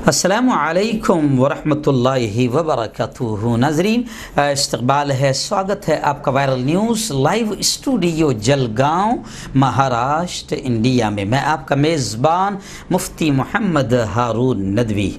السلام علیکم ورحمۃ اللہ وبرکاتہ۔ ناظرین، استقبال ہے، سواگت ہے آپ کا viral news live studio Jalgaon, Maharashtra, India میں۔ میں آپ کا میزبان مفتی محمد ہارون ندوی۔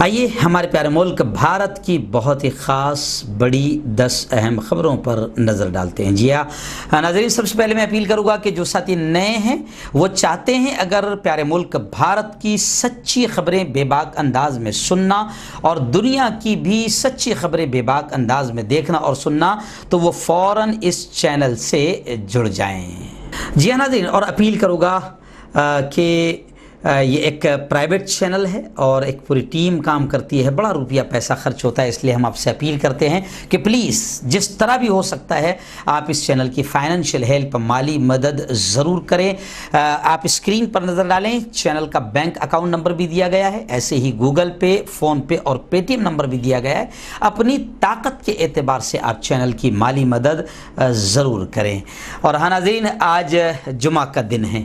آئیے ہمارے پیارے ملک بھارت کی بہت ہی خاص بڑی 10 اہم خبروں پر نظر ڈالتے ہیں۔ جی ہاں ناظرین، سب سے پہلے میں اپیل کروں گا کہ جو ساتھی نئے ہیں وہ چاہتے ہیں اگر پیارے ملک بھارت کی سچی خبریں بے باک انداز میں سننا اور دنیا کی بھی سچی خبریں بے باک انداز میں دیکھنا اور سننا تو وہ فوراً اس چینل سے جڑ جائیں۔ جی ہاں ناظرین، اور اپیل کروں گا کہ یہ ایک پرائیویٹ چینل ہے اور ایک پوری ٹیم کام کرتی ہے، بڑا روپیہ پیسہ خرچ ہوتا ہے، اس لیے ہم آپ سے اپیل کرتے ہیں کہ پلیز جس طرح بھی ہو سکتا ہے آپ اس چینل کی فائنینشیل ہیلپ، مالی مدد ضرور کریں۔ آپ اسکرین پر نظر ڈالیں، چینل کا بینک اکاؤنٹ نمبر بھی دیا گیا ہے، ایسے ہی گوگل پے، فون پے اور پے ٹی ایم نمبر بھی دیا گیا ہے۔ اپنی طاقت کے اعتبار سے آپ چینل کی مالی مدد ضرور کریں۔ اور ہاں ناظرین، آج جمعہ کا دن ہے۔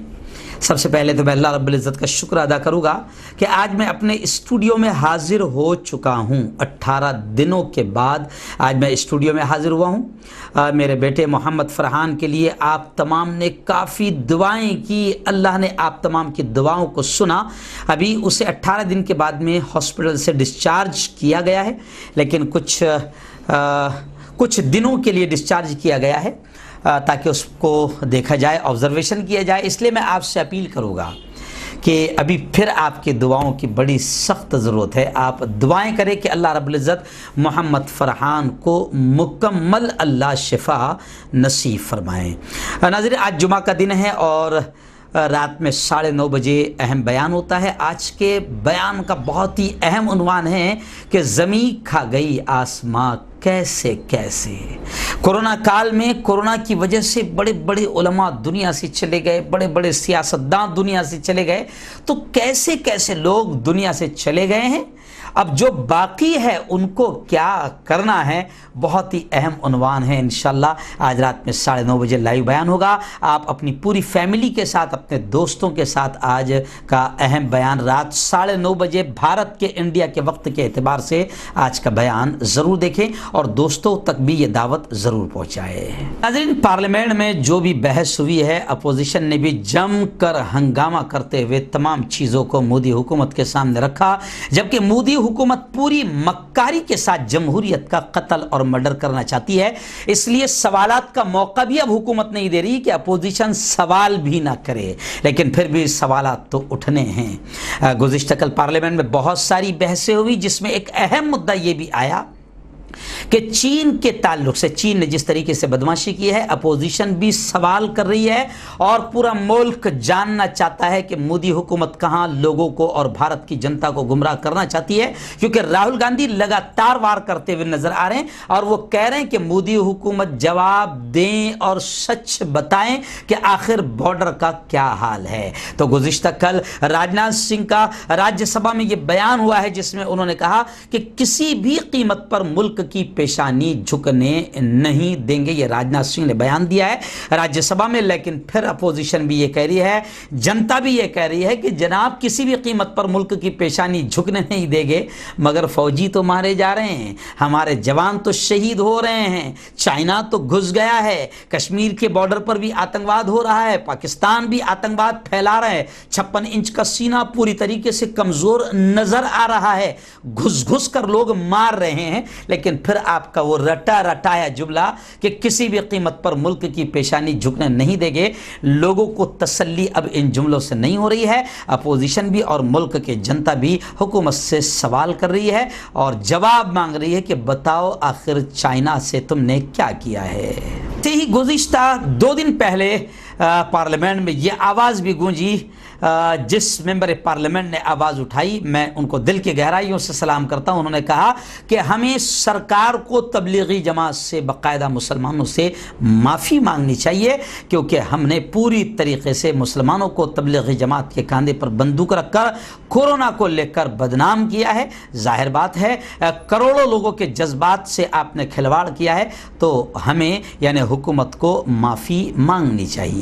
سب سے پہلے تو میں اللہ رب العزت کا شکر ادا کروں گا کہ آج میں اپنے اسٹوڈیو میں حاضر ہو چکا ہوں۔ 18 دنوں کے بعد آج میں اسٹوڈیو میں حاضر ہوا ہوں۔ میرے بیٹے محمد فرحان کے لیے آپ تمام نے کافی دعائیں کی، اللہ نے آپ تمام کی دعاؤں کو سنا۔ ابھی اسے 18 دن کے بعد میں ہاسپٹل سے ڈسچارج کیا گیا ہے، لیکن کچھ دنوں کے لیے ڈسچارج کیا گیا ہے تاکہ اس کو دیکھا جائے، آبزرویشن کیا جائے۔ اس لیے میں آپ سے اپیل کروں گا کہ ابھی پھر آپ کی دعاؤں کی بڑی سخت ضرورت ہے۔ آپ دعائیں کریں کہ اللہ رب العزت محمد فرحان کو مکمل اللہ شفا نصیب فرمائیں۔ ناظرین، آج جمعہ کا دن ہے اور رات میں 9:30 بجے اہم بیان ہوتا ہے۔ آج کے بیان کا بہت ہی اہم عنوان ہے کہ زمین کھا گئی آسماں کیسے کیسے۔ کورونا کال میں کورونا کی وجہ سے بڑے بڑے علماء دنیا سے چلے گئے، بڑے بڑے سیاستدان دنیا سے چلے گئے، تو کیسے کیسے لوگ دنیا سے چلے گئے ہیں، اب جو باقی ہے ان کو کیا کرنا ہے، بہت ہی اہم عنوان ہے۔ انشاءاللہ آج رات میں 9:30 بجے لائیو بیان ہوگا۔ آپ اپنی پوری فیملی کے ساتھ، اپنے دوستوں کے ساتھ آج کا اہم بیان رات 9:30 بجے بھارت کے، انڈیا کے وقت کے اعتبار سے آج کا بیان ضرور دیکھیں اور دوستوں تک بھی یہ دعوت ضرور پہنچائے۔ ناظرین، پارلیمنٹ میں جو بھی بحث ہوئی ہے، اپوزیشن نے بھی جم کر ہنگامہ کرتے ہوئے تمام چیزوں کو مودی حکومت کے سامنے رکھا، جبکہ مودی حکومت پوری مکاری کے ساتھ جمہوریت کا قتل اور مرڈر کرنا چاہتی ہے۔ اس لیے سوالات کا موقع بھی اب حکومت نہیں دے رہی کہ اپوزیشن سوال بھی نہ کرے، لیکن پھر بھی سوالات تو اٹھنے ہیں۔ گزشتہ کل پارلیمنٹ میں بہت ساری بحثیں ہوئی، جس میں ایک اہم مدعا یہ بھی آیا کہ چین کے تعلق سے چین نے جس طریقے سے بدمعاشی کی ہے، اپوزیشن بھی سوال کر رہی ہے اور پورا ملک جاننا چاہتا ہے کہ مودی حکومت کہاں لوگوں کو اور بھارت کی جنتا کو گمراہ کرنا چاہتی ہے، کیونکہ راہل گاندھی لگاتار وار کرتے ہوئے نظر آ رہے ہیں اور وہ کہہ رہے ہیں کہ مودی حکومت جواب دیں اور سچ بتائیں کہ آخر بارڈر کا کیا حال ہے۔ تو گزشتہ کل راجناتھ سنگھ کا راجیہ سبھا میں یہ بیان ہوا ہے، جس میں انہوں نے کہا کہ کسی بھی قیمت پر ملک کی پیشانی جھکنے نہیں دیں گے۔ یہ راجناتھ سنگھ نے بیان دیا ہے راجیہ سبھا میں، لیکن پھر اپوزیشن بھی یہ کہہ رہی ہے، جنتا بھی یہ کہہ رہی ہے کہ جناب کسی بھی قیمت پر ملک کی پیشانی جھکنے نہیں دیں گے، مگر فوجی تو مارے جا رہے ہیں، ہمارے جوان تو شہید ہو رہے ہیں، چائنا تو گھس گیا ہے، کشمیر کے بارڈر پر بھی آتنکواد ہو رہا ہے، پاکستان بھی آتنکواد پھیلا رہا ہے، 56 انچ کا سینہ پوری طریقے سے کمزور نظر آ رہا ہے، گھس گھس کر لوگ مار رہے ہیں، لیکن پھر آپ کا وہ رٹا رٹایا جملہ کہ کسی بھی قیمت پر ملک کی پیشانی جھکنے نہیں دیں گے، لوگوں کو تسلی اب ان جملوں سے نہیں ہو رہی ہے۔ اپوزیشن بھی اور ملک کے جنتا بھی حکومت سے سوال کر رہی ہے اور جواب مانگ رہی ہے کہ بتاؤ آخر چائنا سے تم نے کیا کیا ہے۔ ہی گزشتہ 2 دن پہلے پارلیمنٹ میں یہ آواز بھی گونجی، جس ممبر پارلیمنٹ نے آواز اٹھائی، میں ان کو دل کی گہرائیوں سے سلام کرتا ہوں۔ انہوں نے کہا کہ ہمیں سرکار کو تبلیغی جماعت سے، باقاعدہ مسلمانوں سے معافی مانگنی چاہیے، کیونکہ ہم نے پوری طریقے سے مسلمانوں کو تبلیغی جماعت کے کاندھے پر بندوق رکھ کر کورونا کو لے کر بدنام کیا ہے۔ ظاہر بات ہے کروڑوں لوگوں کے جذبات سے آپ نے کھلواڑ کیا ہے، تو ہمیں یعنی حکومت کو معافی مانگنی چاہیے۔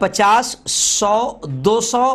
50, 100, 200,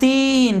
3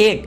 1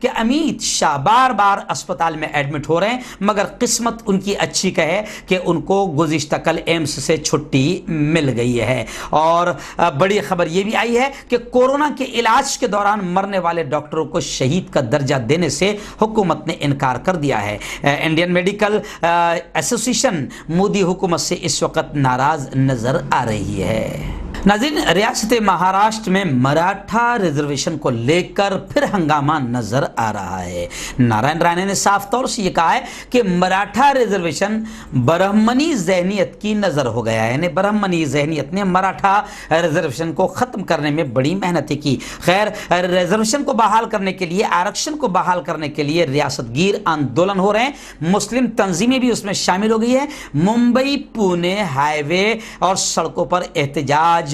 کہ امیت شاہ بار بار اسپتال میں ایڈمٹ ہو رہے ہیں، مگر قسمت ان کی اچھی کہے کہ ان کو گزشتہ کل ایمس سے چھٹی مل گئی ہے۔ اور بڑی خبر یہ بھی آئی ہے کہ کورونا کے علاج کے دوران مرنے والے ڈاکٹروں کو شہید کا درجہ دینے سے حکومت نے انکار کر دیا ہے۔ انڈین میڈیکل ایسوسی ایشن مودی حکومت سے اس وقت ناراض نظر آ رہی ہے۔ ناظرین، ریاست مہاراشٹر میں مراٹھا ریزرویشن کو لے کر پھر ہنگامہ نظر آ رہا ہے۔ نارائن رانے نے صاف طور سے یہ کہا ہے کہ مراٹھا ریزرویشن برہمنی ذہنیت کی نظر ہو گیا ہے، یعنی برہمنی ذہنیت نے مراٹھا ریزرویشن کو ختم کرنے میں بڑی محنتیں کی۔ خیر، ریزرویشن کو بحال کرنے کے لیے، آرکشن کو بحال کرنے کے لیے ریاست گیر آندولن ہو رہے ہیں، مسلم تنظیمیں بھی اس میں شامل ہو گئی ہیں۔ ممبئی پونے ہائی وے اور سڑکوں پر احتجاج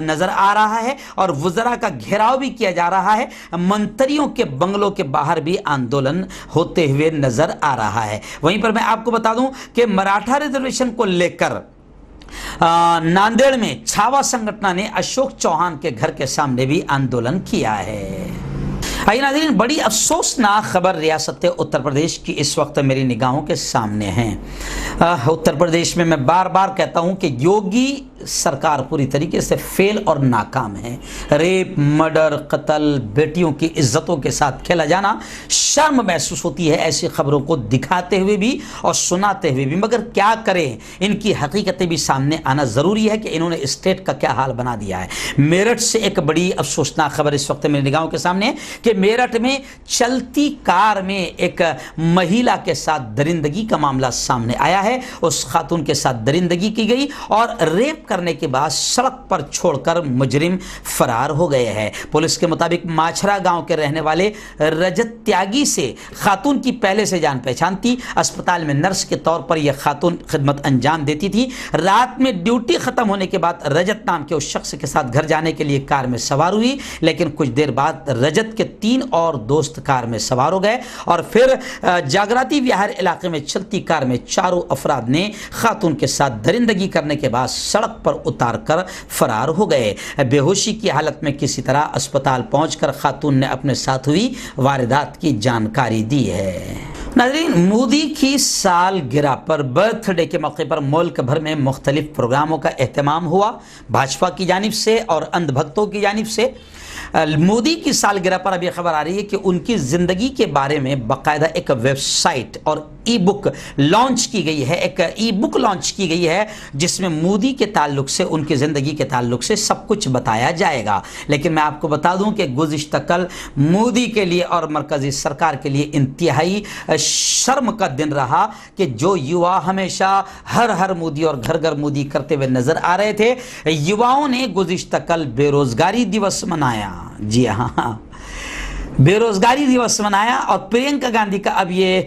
نظر آ رہا ہے اور وزراء کا گھیراؤ بھی کیا جا رہا ہے۔ منتریوں کے بنگلوں کے باہر بھی آندولن ہوتے ہوئے نظر آ رہا ہے۔ وہیں پر میں آپ کو بتا دوں کہ مراٹھا ریزرویشن کو لے کر ناندیڑ میں چھاوا سنگھٹنا نے اشوک چوہان کے گھر کے سامنے بھی آندولن کیا ہے۔ آئیے ناظرین، بڑی افسوسناک خبر ریاست اتر پردیش کی اس وقت میری نگاہوں کے سامنے ہیں۔ اتر پردیش میں بار بار کہتا ہوں کہ یوگی سرکار پوری طریقے سے فیل اور ناکام ہے۔ ریپ، مرڈر، قتل، بیٹیوں کی عزتوں کے ساتھ کھیلا جانا، شرم محسوس ہوتی ہے ایسی خبروں کو دکھاتے ہوئے بھی اور سناتے ہوئے بھی، مگر کیا کریں، ان کی حقیقتیں بھی سامنے آنا ضروری ہے کہ انہوں نے اسٹیٹ کا کیا حال بنا دیا ہے۔ میرٹھ سے ایک بڑی افسوسناک خبر اس وقت میری نگاہوں کے سامنے ہے کہ میرٹھ میں چلتی کار میں ایک مہیلا کے ساتھ درندگی کا معاملہ سامنے آیا ہے۔ اس خاتون کے ساتھ درندگی کی گئی اور ریپ کرنے کے بعد سڑک پر چھوڑ کر مجرم فرار ہو گئے ہیں۔ پولیس کے مطابق ماچھرا گاؤں کے رہنے والے رجت تیاگی سے خاتون کی پہلے سے جان پہچان تھی۔ اسپتال میں نرس کے طور پر یہ خاتون خدمت انجام دیتی تھی۔ رات میں ڈیوٹی ختم ہونے کے بعد رجت نام کے اس شخص کے ساتھ گھر جانے کے لیے کار میں سوار ہوئی، لیکن کچھ دیر بعد رجت کے 3 اور دوست کار میں سوار ہو گئے اور پھر جاگراتی وہار علاقے میں چلتی کار میں 4 افراد نے خاتون کے ساتھ درندگی کرنے کے بعد سڑک پر اتار کر فرار ہو گئے۔ بے ہوشی کی حالت میں کسی طرح اسپتال پہنچ کر خاتون نے اپنے ساتھ ہوئی واردات کی جانکاری دی ہے۔ ناظرین، مودی کی سالگرہ پر برتھ ڈے کے موقع پر ملک بھر میں مختلف پروگراموں کا اہتمام ہوا، بھاجپا کی جانب سے اور اندھ بھکتوں کی جانب سے۔ مودی کی سالگرہ پر اب یہ خبر آ رہی ہے کہ ان کی زندگی کے بارے میں باقاعدہ ایک ویب سائٹ اور ای بک لانچ کی گئی ہے، ایک ای بک لانچ کی گئی ہے جس میں مودی کے تعلق سے، ان کی زندگی کے تعلق سے سب کچھ بتایا جائے گا۔ لیکن میں آپ کو بتا دوں کہ گزشتہ کل مودی کے لیے اور مرکزی سرکار کے لیے انتہائی شرم کا دن رہا کہ جو یوا ہمیشہ ہر ہر مودی اور گھر گھر مودی کرتے ہوئے نظر آ رہے تھے، یواؤں نے گزشتہ کل بے روزگاری دیوس منایا۔ جی ہاں، بے روزگاری دیوس منایا اور پرینکا گاندھی کا اب یہ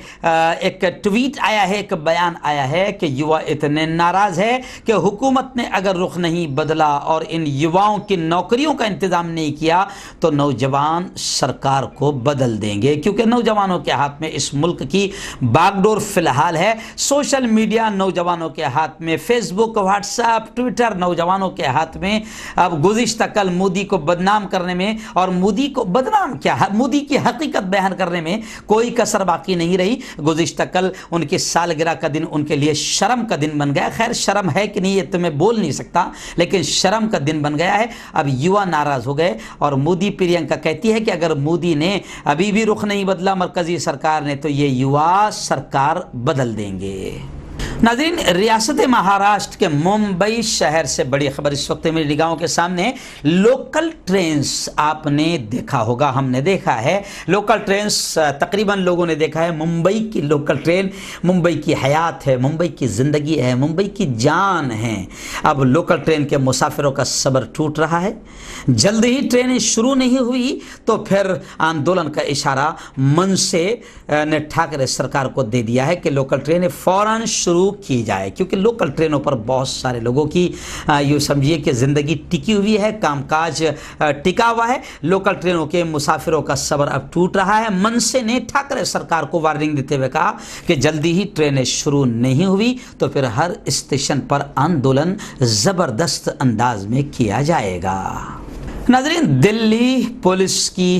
ایک ٹویٹ آیا ہے، ایک بیان آیا ہے کہ یوا اتنے ناراض ہے کہ حکومت نے اگر رخ نہیں بدلا اور ان یواؤں کی نوکریوں کا انتظام نہیں کیا تو نوجوان سرکار کو بدل دیں گے، کیونکہ نوجوانوں کے ہاتھ میں اس ملک کی باغ ڈور فی الحال ہے۔ سوشل میڈیا نوجوانوں کے ہاتھ میں، فیس بک، واٹس ایپ، ٹویٹر نوجوانوں کے ہاتھ میں۔ اب گزشتہ کل مودی کو بدنام کرنے میں اور مودی کو بدنام کیا، مودی کی حقیقت بیان کرنے میں کوئی کسر باقی نہیں رہی۔ گزشتہ کل ان کی سالگرہ کا دن ان کے لیے شرم کا دن بن گیا۔ خیر، شرم ہے کہ نہیں یہ تو میں بول نہیں سکتا، لیکن شرم کا دن بن گیا ہے۔ اب یوا ناراض ہو گئے اور مودی، پرینکا کہتی ہے کہ اگر مودی نے ابھی بھی رخ نہیں بدلا مرکزی سرکار نے تو یہ یوا سرکار بدل دیں گے۔ ناظرین، ریاست مہاراشٹر کے ممبئی شہر سے بڑی خبر اس وقت میری نگاہوں کے سامنے۔ لوکل ٹرینز آپ نے دیکھا ہوگا، ہم نے دیکھا ہے لوکل ٹرینز، تقریباً لوگوں نے دیکھا ہے۔ ممبئی کی لوکل ٹرین ممبئی کی حیات ہے، ممبئی کی زندگی ہے، ممبئی کی جان ہے۔ اب لوکل ٹرین کے مسافروں کا صبر ٹوٹ رہا ہے۔ جلد ہی ٹرینیں شروع نہیں ہوئی تو پھر آندولن کا اشارہ منسے نے ٹھاکرے سرکار کو دے دیا ہے کہ لوکل ٹرینیں فوراً شروع کی جائے، کیونکہ لوکل ٹرینوں پر بہت سارے لوگوں کی یوں سمجھیے کہ زندگی ٹکی ہوئی ہے، کام کاج ٹکا ہوا ہے۔ لوکل ٹرینوں کے مسافروں کا صبر اب ٹوٹ رہا ہے۔ منسے نے ٹھاکرے سرکار کو وارننگ دیتے ہوئے کہا کہ جلدی ہی ٹرینیں شروع نہیں ہوئی تو پھر ہر اسٹیشن پر آندولن زبردست انداز میں کیا جائے گا۔ ناظرین، دلی پولیس کی